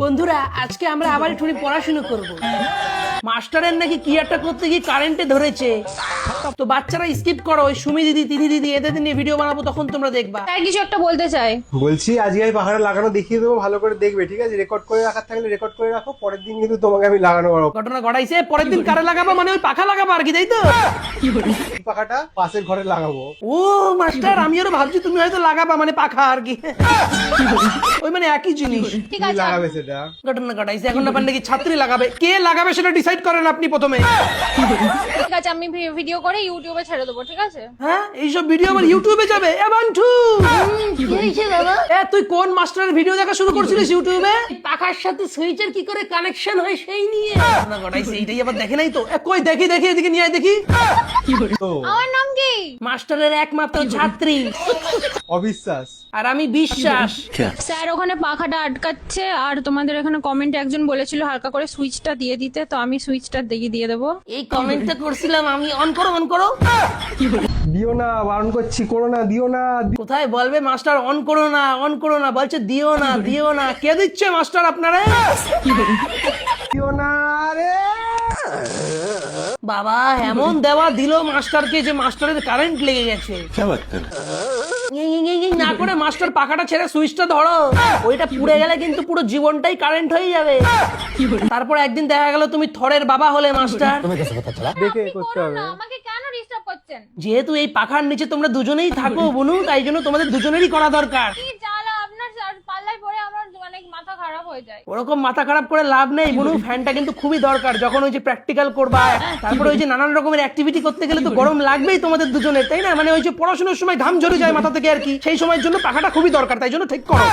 বন্ধুরা আজকে আমরা আবার একটু পড়াশোনা করব। মাস্টারের নাকি কি একটা করতে গিয়ে কারেন্টে ধরেছে, তো বাচ্চারা স্কিপ করো। ওই সুমি দিদি, তিথি দিদি, এদের নিয়ে ভিডিও বানাবো, তখন তোমরা দেখবা। তাই কিছু একটা বলতে চাই। বলছি আজকে আমি পাখাটা লাগানো দেখিয়ে দেবো, ভালো করে দেখবে, ঠিক আছে? রেকর্ড করে রাখার থাকলে রেকর্ড করে রাখো, পরের দিন কিন্তু তোমাকে আমি লাগানো করবো। ঘটনা ঘটাইছে, পরের দিন কারে লাগাবো মানে ওই পাখা লাগাবো আর কি, তাই তো? এই পাখাটা পাশের ঘরে লাগাবো। ও মাস্টার, আমি আরো ভাবছি তুমি হয়তো লাগাবা মানে পাখা আর কি। ওই মানে একই জিনিস। ঠিক তুমি আছে লাগাবে সেটা। ঘটনা ঘটাইছে, এখন না পারলে কি ছাত্রী লাগাবে, কে লাগাবে সেটা ডিসাইড করেন আপনি প্রথমে। ঠিক আছে, আমি ভিডিও করে ইউটিউবে ছেড়ে দেবো, ঠিক আছে? হ্যাঁ, এইসব ভিডিও আবার ইউটিউবে যাবে? এ বান্টু, এ তুই কোন মাস্টারের ভিডিও দেখা শুরু করছিলিস ইউটিউবে? পাখার সাথে সুইচের কি করে কানেকশন হয় সেই নিয়ে ঘটনা ঘটাইছে। এইটাই আবার দেখে নাই তো। এ কই দেখি দেখি, এদিকে নিয়ে আয় দেখি। তো আমার নাম কি? মাস্টারের একমাত্র ছাত্রী, অবিশ্বাস। আর আমি বিশ্বাস। স্যার ওখানে পাখাটা আটকাচ্ছে, আর তোমাদের এখানে কমেন্টে একজন বলেছিল হালকা করে সুইচটা দিয়ে দিতে, তো আমি সুইচটা দিয়ে দেবো। এই কমেন্টটা করছিলাম আমি। অন করো, অন করো। দিও না, বারণ করছি, করো না, দিও না। কোথায় বলবে মাস্টার অন করো না, অন করো না, বলছে দিও না, দিও না। কে দিচ্ছে মাস্টার আপনারা? দিও না রে। বাবা এমন দেওয়া দিল মাস্টারকে যে মাস্টারের কারেন্ট লেগে গেছে। এই না করে মাস্টার পাখাটা ছেড়ে সুইচটা ধরো, ওইটা পুড়ে গেলে কিন্তু পুরো জীবনটাই কারেন্ট হয়ে যাবে। তারপর একদিন দেখা গেল তুমি থরের বাবা হলে মাস্টার। দেখে করতে হবে। আমাকে কেন ডিস্টার্ব করছেন? যেহেতু এই পাখার নিচে তোমরা দুজনেই থাকো বনু, তাই জন্য তোমাদের দুজনেরই করা দরকার। কি জ্বালা, আপনার পাল্লায় পড়ে আমার অনেক মাথা খারাপ হয়ে যায়। ওরকম মাথা খারাপ করে লাভ নেই বনু, ফ্যানটা কিন্তু খুবই দরকার। যখন ওই যে প্র্যাকটিক্যাল করবা, তারপরে ওই যে নানান রকমের অ্যাক্টিভিটি করতে গেলে তো গরম লাগবেই তোমাদের দুজনের, তাই না? মানে ওই যে পড়াশোনার সময় ঘাম ঝরে যায় মাথা থেকে আর কি, সেই সময়ের জন্য পাখাটা খুবই দরকার, তাই জন্য ঠিক করো।